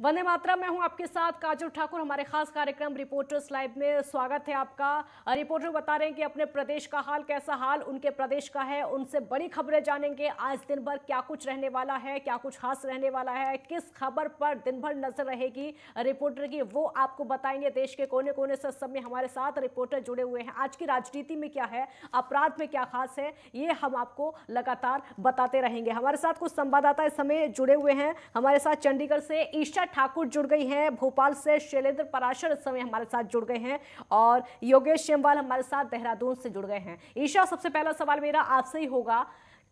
वंदे मातरम। मैं हूं आपके साथ काजल ठाकुर। हमारे खास कार्यक्रम रिपोर्टर्स लाइव में स्वागत है आपका। रिपोर्टर बता रहे हैं कि अपने प्रदेश का हाल कैसा हाल उनके प्रदेश का है, उनसे बड़ी खबरें जानेंगे। आज दिन भर क्या कुछ रहने वाला है, क्या कुछ खास रहने वाला है, किस खबर पर दिन भर नजर रहेगी रिपोर्टर की, वो आपको बताएंगे। देश के कोने कोने से समय हमारे साथ रिपोर्टर जुड़े हुए हैं। आज की राजनीति में क्या है, अपराध में क्या खास है, ये हम आपको लगातार बताते रहेंगे। हमारे साथ कुछ संवाददाता इस समय जुड़े हुए हैं। हमारे साथ चंडीगढ़ से ईशा ठाकुर जुड़ गई हैं, भोपाल से शैलेंद्र पराशर इस समय हमारे साथ जुड़ गए हैं और योगेश शेमवाल हमारे साथ देहरादून से जुड़ गए हैं। ईशा, सबसे पहला सवाल मेरा आपसे ही होगा,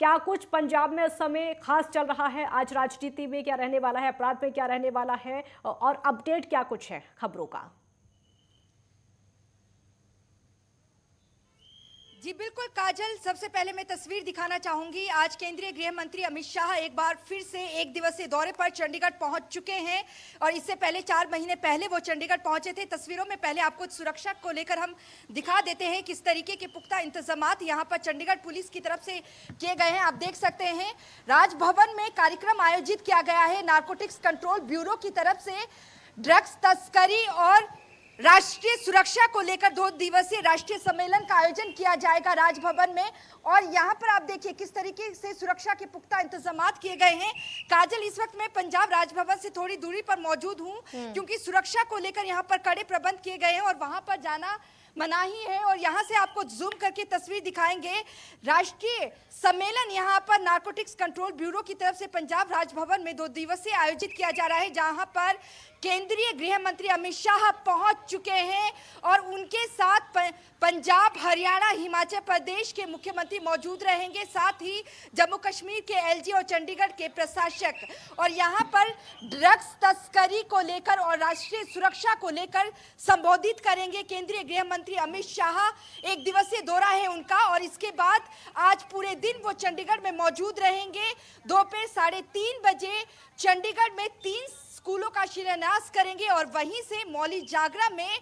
क्या कुछ पंजाब में इस समय खास चल रहा है? आज राजनीति में क्या रहने वाला है, अपराध में क्या रहने वाला है और अपडेट क्या कुछ है खबरों का? जी बिल्कुल काजल, सबसे पहले मैं तस्वीर दिखाना चाहूंगी। आज केंद्रीय गृह मंत्री अमित शाह एक बार फिर से एक दिवसीय दौरे पर चंडीगढ़ पहुंच चुके हैं और इससे पहले 4 महीने पहले वो चंडीगढ़ पहुंचे थे। तस्वीरों में पहले आपको सुरक्षा को लेकर हम दिखा देते हैं किस तरीके के पुख्ता इंतजामात यहाँ पर चंडीगढ़ पुलिस की तरफ से किए गए हैं। आप देख सकते हैं राजभवन में कार्यक्रम आयोजित किया गया है। नारकोटिक्स कंट्रोल ब्यूरो की तरफ से ड्रग्स तस्करी और राष्ट्रीय सुरक्षा को लेकर 2 दिवसीय राष्ट्रीय सम्मेलन का आयोजन किया जाएगा राजभवन में। और यहाँ पर आप देखिए किस तरीके से सुरक्षा के पुख्ता इंतजामात किए गए हैं। काजल, इस वक्त मैं पंजाब राजभवन से थोड़ी दूरी पर मौजूद हूँ क्योंकि सुरक्षा को लेकर यहाँ पर कड़े प्रबंध किए गए हैं और वहां पर जाना मनाही है। और यहाँ से आपको जूम करके तस्वीर दिखाएंगे। राष्ट्रीय सम्मेलन यहाँ पर नारकोटिक्स कंट्रोल ब्यूरो की तरफ से पंजाब राजभवन में 2 दिवसीय आयोजित किया जा रहा है, जहाँ पर केंद्रीय गृह मंत्री अमित शाह पहुंच चुके हैं और उनके साथ पंजाब, हरियाणा, हिमाचल प्रदेश के मुख्यमंत्री मौजूद रहेंगे, साथ ही जम्मू कश्मीर के एलजी और चंडीगढ़ के प्रशासक। और यहाँ पर ड्रग्स तस्करी को लेकर और राष्ट्रीय सुरक्षा को लेकर संबोधित करेंगे केंद्रीय गृह मंत्री अमित शाह। एक दिवसीय दौरा है उनका और इसके बाद आज पूरे दिन वो चंडीगढ़ में मौजूद रहेंगे। दोपहर 3:30 बजे चंडीगढ़ में 3 स्कूलों का शिलान्यास करेंगे और वहीं से मौली जागरा में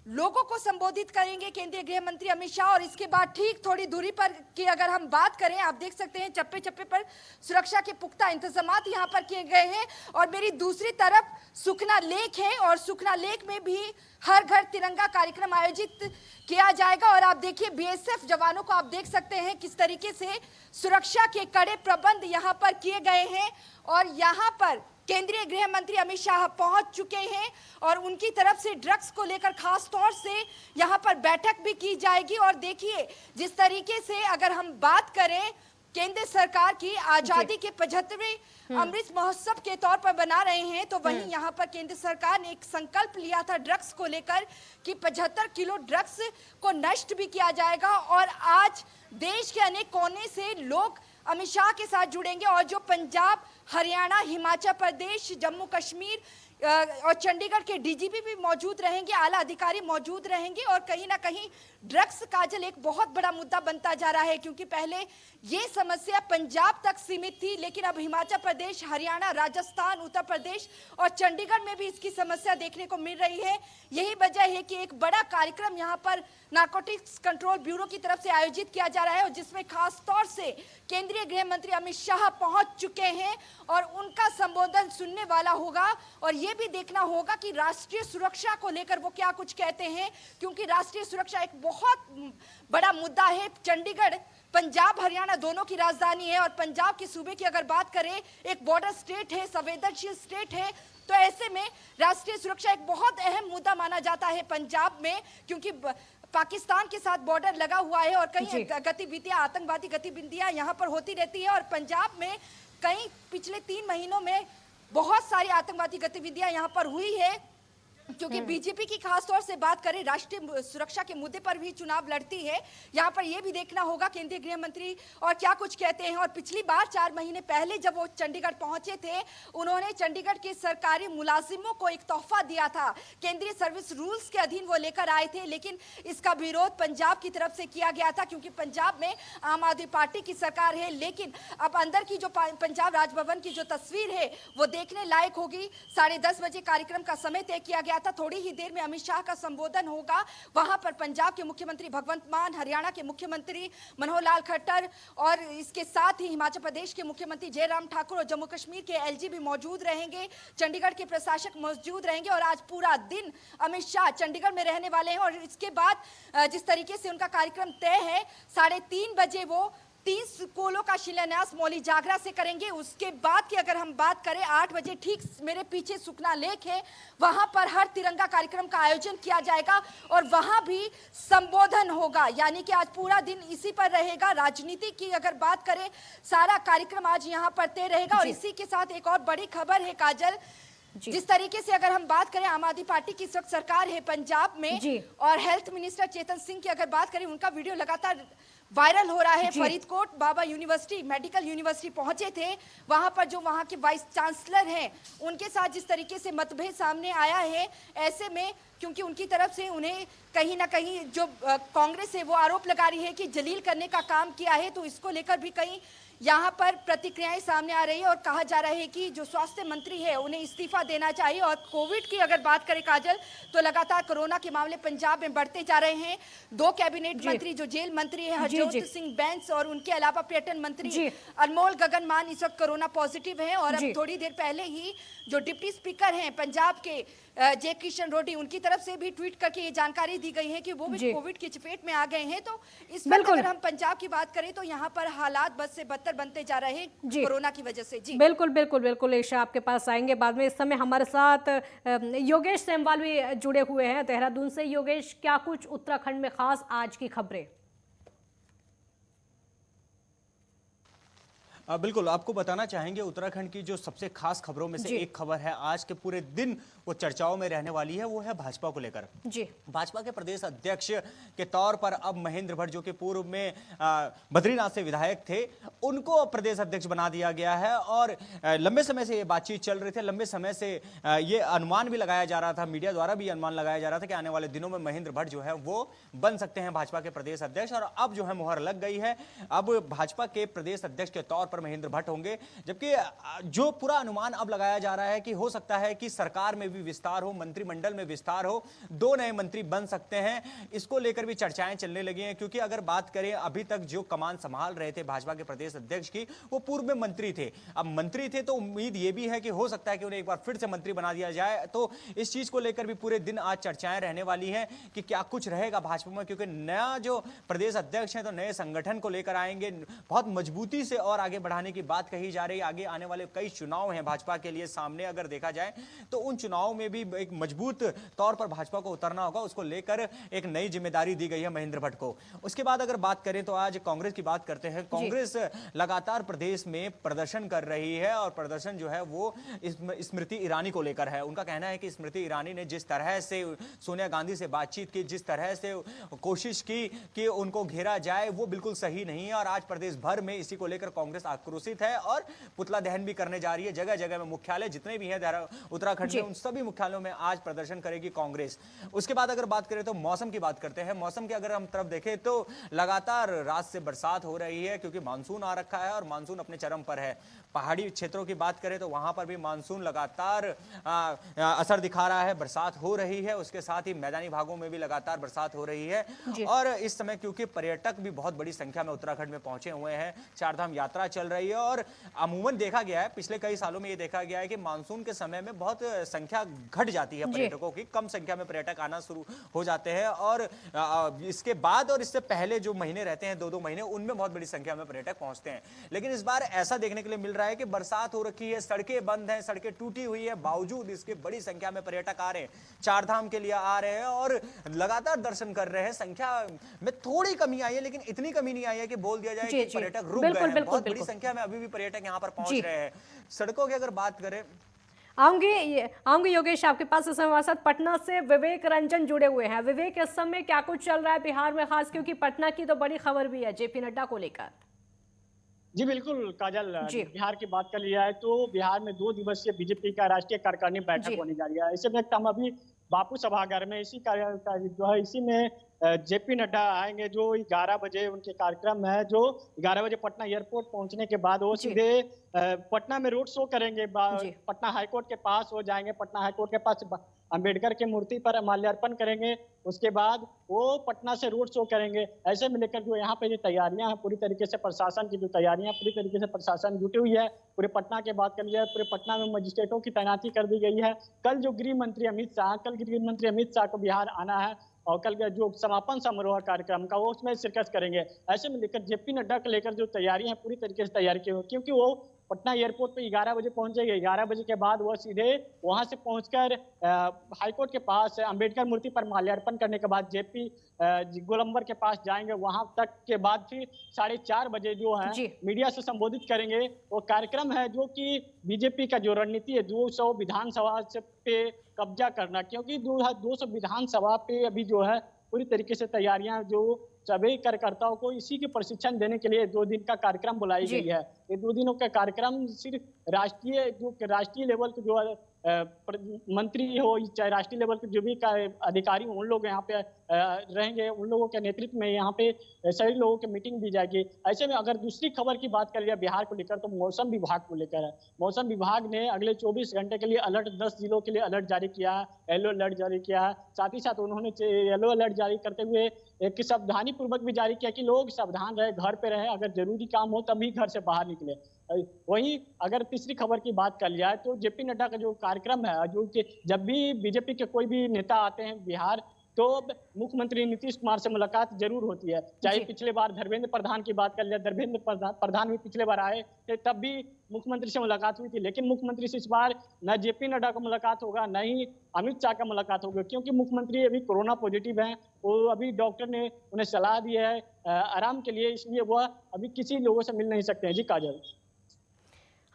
लोगों को संबोधित करेंगे केंद्रीय गृह मंत्री अमित शाह। और इसके बाद ठीक थोड़ी दूरी पर की अगर हम बात करें, आप देख सकते हैं चप्पे चप्पे पर सुरक्षा के पुख्ता इंतजामात यहां पर किए गए हैं। और मेरी दूसरी तरफ सुखना लेक है और सुखना लेक में भी हर घर तिरंगा कार्यक्रम आयोजित किया जाएगा। और आप देखिए बीएसएफ जवानों को आप देख सकते हैं किस तरीके से सुरक्षा के कड़े प्रबंध यहाँ पर किए गए हैं। और यहाँ पर केंद्रीय गृह मंत्री अमित शाह पहुंच चुके हैं और उनकी तरफ से ड्रग्स को लेकर खास तौर से यहां पर बैठक भी की जाएगी। और देखिए जिस तरीके से अगर हम बात करें केंद्र सरकार की आजादी के 75वें अमृत महोत्सव के तौर पर बना रहे हैं, तो वहीं यहां पर केंद्र सरकार ने एक संकल्प लिया था ड्रग्स को लेकर कि 75 किलो ड्रग्स को नष्ट भी किया जाएगा। और आज देश के अनेक कोने से लोग अमित शाह के साथ जुड़ेंगे और जो पंजाब, हरियाणा, हिमाचल प्रदेश, जम्मू कश्मीर और चंडीगढ़ के डीजीपी भी मौजूद रहेंगे, आला अधिकारी मौजूद रहेंगे। और कहीं ना कहीं ड्रग्स काजल एक बहुत बड़ा मुद्दा बनता जा रहा है क्योंकि पहले ये समस्या पंजाब तक सीमित थी, लेकिन अब हिमाचल प्रदेश, हरियाणा, राजस्थान, उत्तर प्रदेश और चंडीगढ़ में भी इसकी समस्या देखने को मिल रही है। यही वजह है कि एक बड़ा कार्यक्रम यहाँ पर नारकोटिक्स कंट्रोल ब्यूरो की तरफ से आयोजित किया जा रहा है और जिसमें खास तौर से केंद्रीय गृह मंत्री अमित शाह पहुंच चुके हैं और उनका संबोधन सुनने वाला होगा। और ये भी देखना होगा कि राष्ट्रीय सुरक्षा को लेकर वो क्या कुछ कहते हैं, क्योंकि राष्ट्रीय सुरक्षा एक बहुत बड़ा मुद्दा है। चंडीगढ़ पंजाब, हरियाणा दोनों की राजधानी है और पंजाब के सूबे की अगर बात करें, एक बॉर्डर स्टेट है, संवेदनशील स्टेट है, तो ऐसे में राष्ट्रीय सुरक्षा एक बहुत अहम मुद्दा माना जाता है पंजाब में, क्योंकि पाकिस्तान के साथ बॉर्डर लगा हुआ है और कई गतिविधियां, आतंकवादी गतिविधियां यहाँ पर होती रहती है। और पंजाब में कई पिछले 3 महीनों में बहुत सारी आतंकवादी गतिविधियां यहाँ पर हुई है, क्योंकि बीजेपी की खास तौर से बात करें राष्ट्रीय सुरक्षा के मुद्दे पर भी चुनाव लड़ती है। यहाँ पर यह भी देखना होगा केंद्रीय गृह मंत्री और क्या कुछ कहते हैं। और पिछली बार 4 महीने पहले जब वो चंडीगढ़ पहुंचे थे, उन्होंने चंडीगढ़ के सरकारी मुलाजिमों को एक तोहफा दिया था। केंद्रीय सर्विस रूल्स के अधीन वो लेकर आए थे, लेकिन इसका विरोध पंजाब की तरफ से किया गया था क्योंकि पंजाब में आम आदमी पार्टी की सरकार है। लेकिन अब अंदर की जो पंजाब राजभवन की जो तस्वीर है वो देखने लायक होगी। 10:30 बजे कार्यक्रम का समय तय किया गया गया था। थोड़ी ही देर में अमित शाह का संबोधन होगा। वहां पर पंजाब के मुख्यमंत्री भगवंत मान, हरियाणा के मुख्यमंत्री मनोहर लाल खट्टर और इसके साथ ही हिमाचल प्रदेश के मुख्यमंत्री जयराम ठाकुर और जम्मू कश्मीर के एलजी भी मौजूद रहेंगे। चंडीगढ़ के प्रशासक मौजूद रहेंगे और आज पूरा दिन अमित शाह चंडीगढ़ में रहने वाले हैं। और इसके बाद जिस तरीके से उनका कार्यक्रम तय है, 3:30 बजे वो 3 स्कूलों का शिलान्यास मौली जागरा से करेंगे। उसके बाद की अगर हम बात करें, 8 बजे ठीक मेरे पीछे सुखना लेक है, वहां पर हर तिरंगा कार्यक्रम का आयोजन किया जाएगा और वहां भी संबोधन होगा। यानी कि आज पूरा दिन इसी पर रहेगा। राजनीति की अगर बात करें, सारा कार्यक्रम आज यहां पर तय रहेगा। और इसी के साथ एक और बड़ी खबर है काजल, जिस तरीके से अगर हम बात करें, आम आदमी पार्टी की इस वक्त सरकार है पंजाब में और हेल्थ मिनिस्टर चेतन सिंह की अगर बात करें, उनका वीडियो लगातार वायरल हो रहा है। फरीदकोट बाबा यूनिवर्सिटी, मेडिकल यूनिवर्सिटी पहुंचे थे। वहां पर जो वहां के वाइस चांसलर हैं, उनके साथ जिस तरीके से मतभेद सामने आया है, ऐसे में क्योंकि उनकी तरफ से उन्हें कहीं ना कहीं जो कांग्रेस है वो आरोप लगा रही है कि जलील करने का काम किया है, तो इसको लेकर भी कहीं यहाँ पर प्रतिक्रियाएं सामने आ रही है और कहा जा रहा है कि जो स्वास्थ्य मंत्री है उन्हें इस्तीफा देना चाहिए। और कोविड की अगर बात करें काजल, तो लगातार कोरोना के मामले पंजाब में बढ़ते जा रहे हैं। 2 कैबिनेट मंत्री, जो जेल मंत्री है हरजोत सिंह बैंस और उनके अलावा पर्यटन मंत्री अनमोल गगन मान इस वक्त कोरोना पॉजिटिव है। और अब थोड़ी देर पहले ही जो डिप्टी स्पीकर हैं पंजाब के जे किशन रेड्डी, उनकी तरफ से भी ट्वीट करके ये जानकारी दी गई है कि वो भी कोविड की चपेट में आ गए हैं। तो इस वक्त अगर हम पंजाब की बात करें तो यहाँ पर हालात बद से बदतर बनते जा रहे हैं कोरोना की वजह से। जी बिल्कुल बिल्कुल बिल्कुल ईशा, आपके पास आएंगे बाद में। इस समय हमारे साथ योगेश सेमवाल भी जुड़े हुए हैं देहरादून से। योगेश, क्या कुछ उत्तराखंड में खास आज की खबरें? बिल्कुल, आपको बताना चाहेंगे उत्तराखंड की जो सबसे खास खबरों में से एक खबर है, आज के पूरे दिन वो चर्चाओं में रहने वाली है, वो है भाजपा को लेकर। जी, भाजपा के प्रदेश अध्यक्ष के तौर पर अब महेंद्र भट्ट, जो कि पूर्व में बद्रीनाथ से विधायक थे, उनको अब प्रदेश अध्यक्ष बना दिया गया है। और लंबे समय से ये बातचीत चल रही थी, लंबे समय से ये अनुमान भी लगाया जा रहा था, मीडिया द्वारा भी अनुमान लगाया जा रहा था कि आने वाले दिनों में महेंद्र भट्ट जो है वो बन सकते हैं भाजपा के प्रदेश अध्यक्ष। और अब जो है मुहर लग गई है, अब भाजपा के प्रदेश अध्यक्ष के तौर पर महेंद्र भट्ट होंगे। जबकि जो पूरा अनुमान अब लगाया जा रहा है कि हो सकता है कि सरकार में भी विस्तार हो, मंत्रिमंडल में विस्तार हो, 2 नए मंत्री बन सकते हैं, इसको लेकर भी चर्चाएं चलने लगी हैं। क्योंकि अगर बात करें, अभी तक जो कमान संभाल रहे थे भाजपा के प्रदेश अध्यक्ष की, वो पूर्व में मंत्री थे। अब मंत्री थे तो उम्मीद ये भी है कि हो सकता है कि उन्हें एक बार फिर से मंत्री बना दिया जाए। तो इस चीज को लेकर भी पूरे दिन आज चर्चाएं रहने वाली हैं कि क्या कुछ रहेगा भाजपा में। क्योंकि नया जो प्रदेश अध्यक्ष है तो नए संगठन को लेकर आएंगे, बहुत मजबूती से और आगे बढ़ाने की बात कही जा रही है। आगे आने वाले कई चुनाव हैं भाजपा के लिए सामने, अगर देखा जाए तो उन चुनावों में भी एक मजबूत तौर पर भाजपा को उतरना होगा। उसको लेकर एक नई जिम्मेदारी दी गई है महेंद्र भट्ट को। उसके बाद अगर बात करें तो आज कांग्रेस की बात करते हैं। कांग्रेस लगातार प्रदेश में प्रदर्शन कर रही है और प्रदर्शन जो है वो स्मृति ईरानी को लेकर है। उनका कहना है कि स्मृति ईरानी ने जिस तरह से सोनिया गांधी से बातचीत की, जिस तरह से कोशिश की कि उनको घेरा जाए, वो बिल्कुल सही नहीं है। और आज प्रदेश भर में इसी को लेकर कांग्रेस आक्रोशित है और पुतला दहन भी करने जा रही है। जगह जगह में मुख्यालय जितने भी हैं उत्तराखंड में, उन सभी मुख्यालयों में आज प्रदर्शन करेगी कांग्रेस। उसके बाद अगर बात करें तो मौसम की बात करते हैं। मौसम की अगर हम तरफ देखें तो लगातार रात से बरसात हो रही है, क्योंकि मानसून आ रखा है और मानसून अपने चरम पर है। पहाड़ी क्षेत्रों की बात करें तो वहां पर भी मानसून लगातार असर दिखा रहा है, बरसात हो रही है। उसके साथ ही मैदानी भागों में भी लगातार बरसात हो रही है। और इस समय क्योंकि पर्यटक भी बहुत बड़ी संख्या में उत्तराखंड में पहुंचे हुए हैं, चारधाम यात्रा चल रही है। और अमूमन देखा गया है, पिछले कई सालों में ये देखा गया है कि मानसून के समय में बहुत संख्या घट जाती है पर्यटकों की, कम संख्या में पर्यटक आना शुरू हो जाते हैं। और इसके बाद और इससे पहले जो महीने रहते हैं, 2-2 महीने, उनमें बहुत बड़ी संख्या में पर्यटक पहुंचते हैं। लेकिन इस बार ऐसा देखने के लिए मिल रहा है कि बरसात हो रखी है, सड़कें बंद हैं, सड़कें टूटी हुई है, बावजूद इसके बड़ी संख्या में पर्यटक आ रहे हैं, चारधाम के लिए आ रहे हैं और लगातार दर्शन कर रहे हैं। संख्या में थोड़ी कमी आई है, लेकिन इतनी कमी नहीं आई है कि बोल दिया जाए कि पर्यटक रुक गए हैं। बहुत बड़ी संख्या में अभी भी पर्यटक यहाँ पर पहुंच रहे हैं। सड़कों की अगर बात करें, आऊंगी योगेश आपके पास। इस समय हमारे साथ पटना से विवेक रंजन जुड़े हुए हैं। विवेक, इस समय क्या कुछ चल रहा है बिहार में खास, क्योंकि पटना की तो बड़ी खबर भी है जेपी नड्डा को लेकर? जी बिल्कुल काजल, बिहार की बात कर लिया है तो बिहार में 2 दिवसीय बीजेपी का राष्ट्रीय कार्यकारिणी बैठक होने जा रही है। ऐसे में हम अभी बापू सभागार में इसी जो है इसी में जेपी नड्डा आएंगे, जो 11 बजे उनके कार्यक्रम है, जो 11 बजे पटना एयरपोर्ट पहुंचने के बाद वो सीधे पटना में रोड शो करेंगे। पटना हाईकोर्ट के पास वो जाएंगे, पटना हाईकोर्ट के पास अंबेडकर की मूर्ति पर माल्यार्पण करेंगे। उसके बाद वो पटना से रोड शो करेंगे। ऐसे में लेकर जो यहाँ पे जो तैयारियां हैं, पूरी तरीके से प्रशासन की जो तैयारियां पूरी तरीके से प्रशासन जुटी हुई है। पूरे पटना की बात कर लिया, पूरे पटना में मजिस्ट्रेटों की तैनाती कर दी गई है। कल गृह मंत्री अमित शाह को बिहार आना है और कल जो समापन समारोह कार्यक्रम का वो उसमें शिरकत करेंगे। ऐसे में लेकर जेपी नड्डा को लेकर जो तैयारी है पूरी तरीके से तैयारी की हुई, क्योंकि वो पटना एयरपोर्ट पे 11 बजे पहुंचेंगे। 11 बजे के बाद वो सीधे वहां से पहुंचकर हाईकोर्ट के पास अंबेडकर मूर्ति पर माल्यार्पण करने के बाद जेपी गोलंबर के पास जाएंगे। वहां तक के बाद फिर 4:30 बजे जो है मीडिया से संबोधित करेंगे। वो कार्यक्रम है जो कि बीजेपी का जो रणनीति है 200 विधानसभा पे कब्जा करना, क्योंकि 200 विधानसभा पे अभी जो है पूरी तरीके से तैयारियां जो सभी कार्यकर्ताओं को इसी के प्रशिक्षण देने के लिए 2 दिन का कार्यक्रम बुलाई गई है। ये 2 दिनों का कार्यक्रम सिर्फ राष्ट्रीय लेवल के जो मंत्री हो चाहे राष्ट्रीय लेवल के जो भी अधिकारी उन लोग यहाँ पे रहेंगे, उन लोगों के नेतृत्व में यहाँ पे सभी लोगों की मीटिंग दी जाएगी। ऐसे में अगर दूसरी खबर की बात कर लिया बिहार को लेकर, तो मौसम विभाग को लेकर है। मौसम विभाग ने अगले 24 घंटे के लिए अलर्ट 10 जिलों के लिए अलर्ट जारी किया, येलो अलर्ट जारी किया। साथ ही साथ उन्होंने येलो अलर्ट जारी करते हुए एक सावधानी पूर्वक भी जारी किया कि लोग सावधान रहे, घर पे रहे, अगर जरूरी काम हो तभी घर से बाहर निकले। वहीं अगर तीसरी खबर की बात कर लिया तो जेपी नड्डा का जो कार्यक्रम है, जो कि जब भी बीजेपी के कोई भी नेता आते हैं बिहार तो मुख्यमंत्री नीतीश कुमार से मुलाकात जरूर होती है। चाहे पिछले बार धर्मेंद्र प्रधान की बात कर लिया, धर्मेंद्र प्रधान भी पिछले बार आए थे, तब भी मुख्यमंत्री से मुलाकात हुई थी। लेकिन मुख्यमंत्री से इस बार न जेपी नड्डा का मुलाकात होगा, न ही अमित शाह का मुलाकात होगा, क्योंकि मुख्यमंत्री अभी कोरोना पॉजिटिव हैं। वो अभी डॉक्टर ने उन्हें सलाह दी है आराम के लिए, इसलिए वह अभी किसी लोगों से मिल नहीं सकते हैं। जी काजल,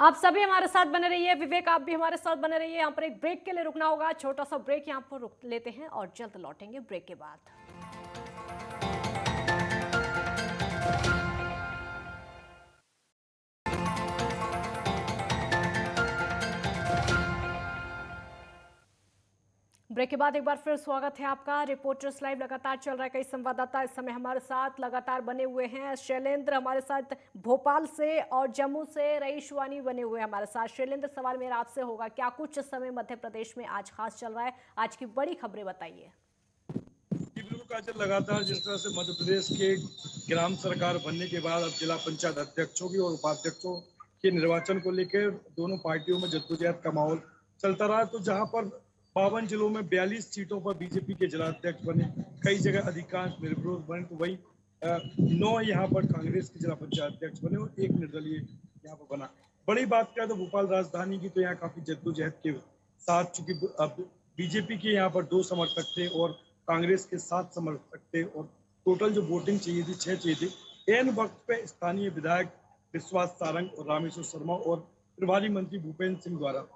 आप सभी हमारे साथ बने रहिए। विवेक, आप भी हमारे साथ बने रहिए। यहाँ पर एक ब्रेक के लिए रुकना होगा, छोटा सा ब्रेक यहाँ पर रुक लेते हैं और जल्द लौटेंगे ब्रेक के बाद। ब्रेक के बाद एक बार फिर स्वागत है आपका। रिपोर्टर्स लाइव लगातार चल रहा है। कई संवाददाता इस समय हमारे साथ लगातार बने हुए हैं। शैलेंद्र हमारे साथ भोपाल से और जम्मू से रईस वानी बने हुए हैं हमारे साथ। शैलेंद्र, सवाल मेरा आपसे होगा, क्या कुछ इस समय मध्य प्रदेश में आज खास चल रहा है? आज की बड़ी खबरें बताइए। काजल, लगातार जिस तरह से मध्य प्रदेश के ग्राम सरकार बनने के बाद अब जिला पंचायत अध्यक्षों की और उपाध्यक्षों के निर्वाचन को लेकर दोनों पार्टियों में जद्दोजहद का माहौल चलता रहा, तो जहां पर 52 जिलों में 42 सीटों पर बीजेपी के जिलाध्यक्ष बने, कई जगह अधिकांश निर्विरोध बने, तो वही 9 यहाँ पर कांग्रेस के जिला पंचायत अध्यक्ष बने और 1 निर्दलीय यहाँ पर बना। बड़ी बात करें तो भोपाल राजधानी की, तो यहाँ काफी जद्दोजहद के साथ, चूंकि अब बीजेपी के यहाँ पर 2 समर्थक थे और कांग्रेस के 7 समर्थक थे और टोटल जो वोटिंग चाहिए थी 6 चाहिए थी। एन वक्त पे स्थानीय विधायक विश्वास सारंग और रामेश्वर शर्मा और प्रभारी मंत्री भूपेंद्र सिंह द्वारा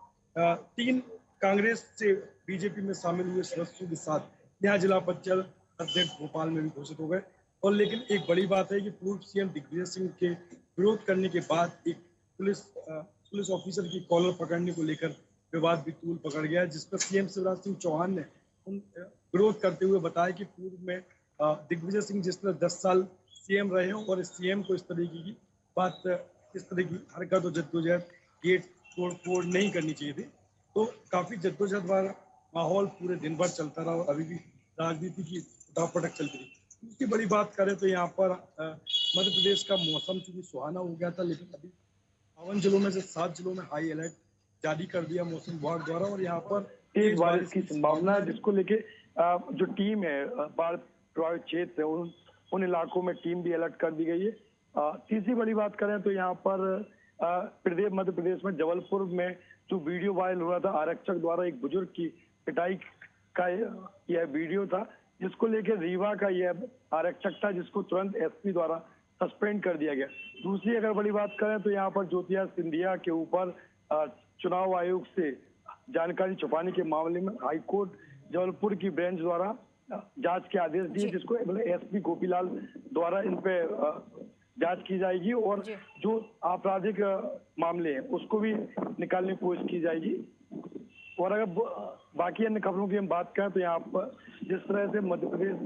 3 कांग्रेस से बीजेपी में शामिल हुए सदस्यों के साथ यहाँ जिला पंचायत अध्यक्ष भोपाल में भी घोषित हो गए। और लेकिन एक बड़ी बात है कि पूर्व सीएम दिग्विजय सिंह के विरोध करने के बाद एक पुलिस ऑफिसर की कॉलर पकड़ने को लेकर विवाद भी तूल पकड़ गया, जिस पर सीएम शिवराज सिंह चौहान ने विरोध करते हुए बताया कि पूर्व में दिग्विजय सिंह जिस तरह 10 साल सीएम रहे हों और इस सीएम को इस तरीके की बात, इस तरह की हरकत और जद्दोजहद, गेट तोड़ नहीं करनी चाहिए थी। तो काफी जद्दोजहद वाला माहौल पूरे दिन भर चलता रहा और अभी भी राजनीति की उठापटक चलती रही। इसकी बड़ी बात करें तो यहाँ पर मध्य प्रदेश का मौसम चूंकि सुहाना हो गया था, लेकिन अभी 52 जिलों में से 7 जिलों में हाई अलर्ट जारी कर दिया मौसम विभाग द्वारा और यहाँ पर तेज बारिश की संभावना है, जिसको लेके जो टीम है बाढ़ प्रभावित क्षेत्र है उन इलाकों में टीम भी अलर्ट कर दी गई है। तीसरी बड़ी बात करें तो यहाँ पर मध्य प्रदेश में जबलपुर में जो वीडियो वायरल हुआ था आरक्षक द्वारा एक बुजुर्ग की पिटाई का यह वीडियो था, जिसको लेकर रीवा का यह आरक्षक था जिसको तुरंत एसपी द्वारा सस्पेंड कर दिया गया। दूसरी अगर बड़ी बात करें तो यहाँ पर ज्योतिरादित्य सिंधिया के ऊपर चुनाव आयोग से जानकारी छुपाने के मामले में हाईकोर्ट जबलपुर की बेंच द्वारा जांच के आदेश दिए, जिसको एसपी गोपीलाल द्वारा इन पे जांच की जाएगी और जो आपराधिक मामले हैं उसको भी निकालने की कोशिश की जाएगी। और अगर बाकी अन्य खबरों की हम बात करें तो यहाँ पर जिस तरह से मध्य प्रदेश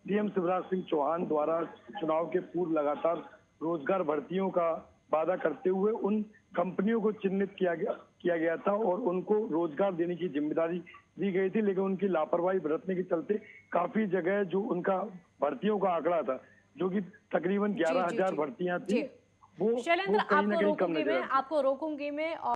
सीएम शिवराज सिंह चौहान द्वारा चुनाव के पूर्व लगातार रोजगार भर्तियों का वादा करते हुए उन कंपनियों को चिन्हित किया गया था और उनको रोजगार देने की जिम्मेदारी दी गई थी, लेकिन उनकी लापरवाही बरतने के चलते काफी जगह जो उनका भर्तियों का आंकड़ा था, जो कि तकरीबन 11,000 भर्तियां थी, वो शैलेंद्र, कहीं ना कहीं कम नजर आती है। आपको रोकूंगी मैं।